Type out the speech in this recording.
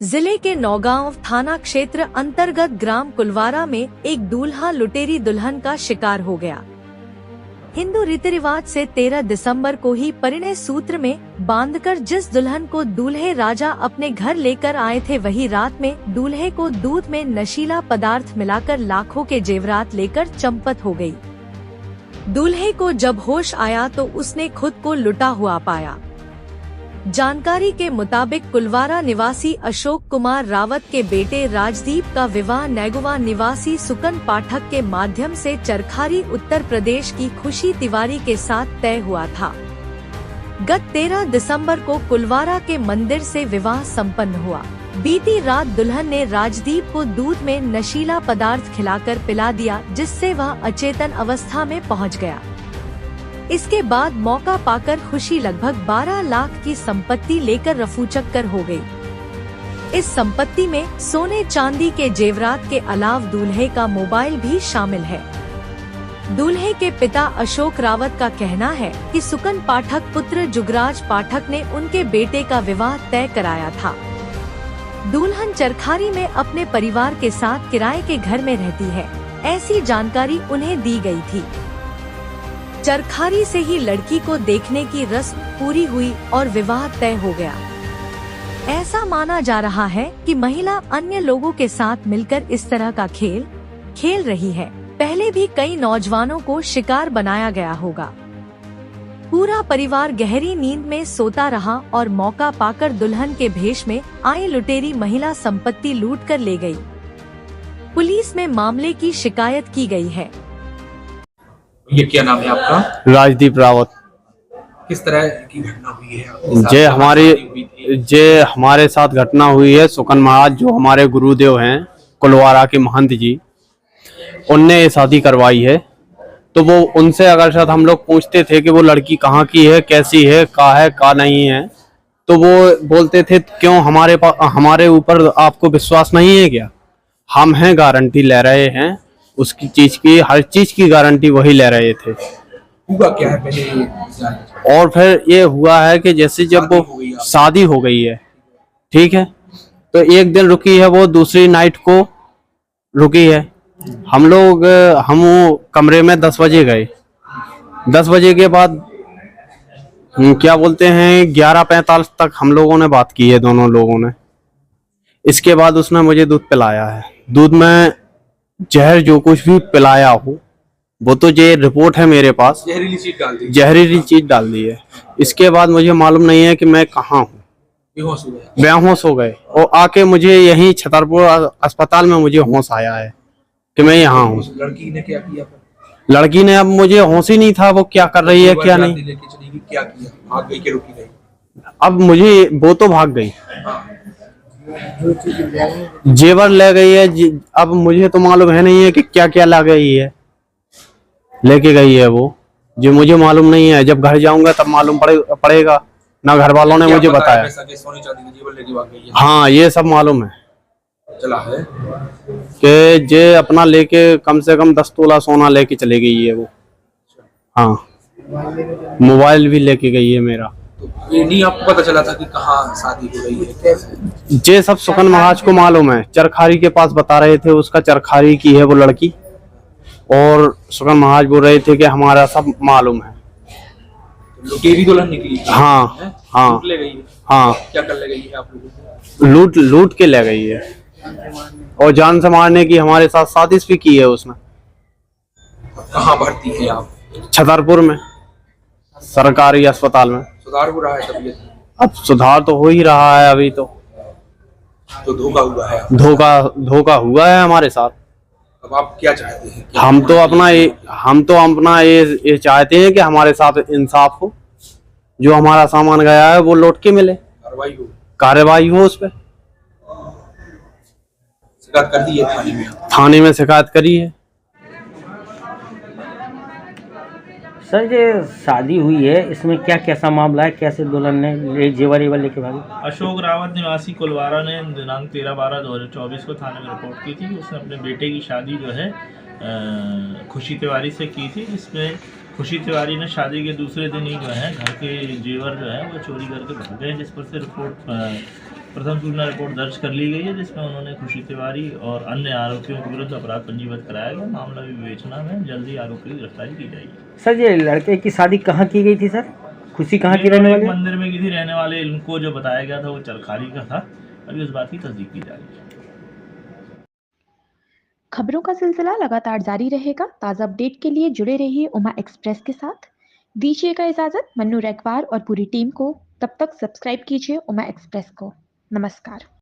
जिले के नौगांव थाना क्षेत्र अंतर्गत ग्राम कुलवारा में एक दूल्हा लुटेरी दुल्हन का शिकार हो गया। हिंदू रीति रिवाज से 13 दिसंबर को ही परिणय सूत्र में बांधकर जिस दुल्हन को दूल्हे राजा अपने घर लेकर आए थे, वही रात में दूल्हे को दूध में नशीला पदार्थ मिलाकर लाखों के जेवरात लेकर चंपत हो गई। दूल्हे को जब होश आया तो उसने खुद को लुटा हुआ पाया। जानकारी के मुताबिक कुलवारा निवासी अशोक कुमार रावत के बेटे राजदीप का विवाह नेगुवा निवासी सुकन पाठक के माध्यम से चरखारी उत्तर प्रदेश की खुशी तिवारी के साथ तय हुआ था। गत 13 दिसंबर को कुलवारा के मंदिर से विवाह संपन्न हुआ। बीती रात दुल्हन ने राजदीप को दूध में नशीला पदार्थ खिलाकर पिला दिया, जिससे वह अचेतन अवस्था में पहुंच गया। इसके बाद मौका पाकर खुशी लगभग 12 लाख की संपत्ति लेकर रफूचक्कर हो गई। इस संपत्ति में सोने चांदी के जेवरात के अलावा दूल्हे का मोबाइल भी शामिल है। दूल्हे के पिता अशोक रावत का कहना है कि सुकन पाठक पुत्र जुगराज पाठक ने उनके बेटे का विवाह तय कराया था। दुल्हन चरखारी में अपने परिवार के साथ किराए के घर में रहती है, ऐसी जानकारी उन्हें दी गई थी। चरखारी से ही लड़की को देखने की रस्म पूरी हुई और विवाह तय हो गया। ऐसा माना जा रहा है कि महिला अन्य लोगों के साथ मिलकर इस तरह का खेल खेल रही है। पहले भी कई नौजवानों को शिकार बनाया गया होगा। पूरा परिवार गहरी नींद में सोता रहा और मौका पाकर दुल्हन के भेष में आई लुटेरी महिला संपत्ति लूट कर ले गई। पुलिस में मामले की शिकायत की गई है। ये क्या नाम है आपका? राजदीप रावत। किस तरह की घटना हुई है? जे हमारे साथ घटना हुई है, सुकन महाराज जो हमारे गुरुदेव हैं कुलवारा के महंत जी, उनने ये शादी करवाई है। तो वो उनसे अगर शायद हम लोग पूछते थे कि वो लड़की कहाँ की है, कैसी है, का नहीं है, तो वो बोलते थे क्यों हमारे ऊपर आपको विश्वास नहीं है क्या? हम हैं, गारंटी ले रहे हैं उसकी चीज की, हर चीज की गारंटी वही ले रहे थे। हुआ क्या है पहले? और फिर ये हुआ है कि जैसे जब वो शादी हो गई है, ठीक है, तो एक दिन रुकी है, वो दूसरी नाइट को रुकी है। हम कमरे में 10 बजे गए। 10 बजे के बाद क्या बोलते हैं 11:45 तक हम लोगों ने बात की है, दोनों लोगों ने। इसके बाद उसने मुझे दूध पिलाया है। दूध में जहर जो कुछ भी पिलाया हो, वो तो ये रिपोर्ट है मेरे पास, जहरीली चीज डाल दी है। इसके बाद मुझे मालूम नहीं है कि मैं कहाँ हूँ, बेहोश हो गए। और आके मुझे यहीं छतरपुर अस्पताल में मुझे होश आया है कि मैं यहाँ हूँ। लड़की ने क्या किया? लड़की ने, अब मुझे होश ही नहीं था वो क्या कर रही है क्या नहीं। क्या किया? भाग गई कि रुकी गई? अब मुझे वो तो भाग गई, जेवर ले गई है। अब मुझे तो मालूम है नहीं है कि क्या क्या ला गई है, लेके गई है वो, जो मुझे मालूम नहीं है। जब घर जाऊंगा तब मालूम पड़ेगा। ना घर वालों ने मुझे बताया। सोने चांदी के जेवर लेके भाग गई है? हाँ, ये सब मालूम है चला है कि जे अपना लेके कम से कम 10 तोला सोना लेके चले गई है वो। हाँ, मोबाइल भी लेके गई है मेरा। तो ये नहीं आपको पता चला था कि कहाँ शादी हो रही है, कैसे? जे सब सुकन महाराज को मालूम है। चरखारी के पास बता रहे थे, उसका चरखारी की है वो लड़की, और सुकन महाराज बोल रहे थे कि हमारा सब मालूम है। लुटेरी दुल्हन निकली? हाँ हाँ, लूट ले गई है? हाँ, क्या कर ले गई है आप लोगों को? लूट के ले गई है, और जान से मारने की हमारे साथ साजिश भी की है उसने। कहाँ भर्ती है आप? छतरपुर में सरकारी अस्पताल में। सुधार हो रहा है तबीयत? अब सुधार तो हो ही रहा है। अभी तो धोखा हुआ है? धोखा हुआ है हमारे साथ। अब आप क्या चाहते हैं? हम तो अपना ये चाहते हैं कि हमारे साथ इंसाफ हो। जो हमारा सामान गया है वो लौट के मिले, कार्रवाई हो उस पर। शिकायत कर दी है थाने में? थाने में शिकायत करी है। सर, ये शादी हुई है, इसमें क्या कैसा मामला है? कैसे दुल्हन ने जेवर लेके भागी? अशोक रावत निवासी कुलवारा ने दिनांक 13/12/2024 को थाने में रिपोर्ट की थी कि उसने अपने बेटे की शादी जो है खुशी तिवारी से की थी, जिसमें खुशी तिवारी ने शादी के दूसरे दिन ही जो है घर के जेवर जो है वो चोरी करके भाग गए, जिस पर से प्रथम सूचना रिपोर्ट दर्ज कर ली गई है, जिसमें उन्होंने खुशी तिवारी और अन्य आरोपियों के विरुद्ध अपराध पंजीबद्ध कराया गया। मामला विवेचना में जल्दी आरोपी की गिरफ्तारी की जाएगी। सर ये लड़के की शादी कहाँ की गई थी सर? खुशी कहाँ की रहने वाली है? मंदिर में किसी रहने वाले, इनको जो बताया गया था वो चरखारी का था। अभी उस बात की तस्दीक की जा रही है। खबरों का सिलसिला लगातार जारी रहेगा। ताज़ा अपडेट के लिए जुड़े रहिए उमा एक्सप्रेस के साथ। दीजिएगा इजाजत मन्नू रैकवार और पूरी टीम को। तब तक सब्सक्राइब कीजिए उमा एक्सप्रेस को। नमस्कार।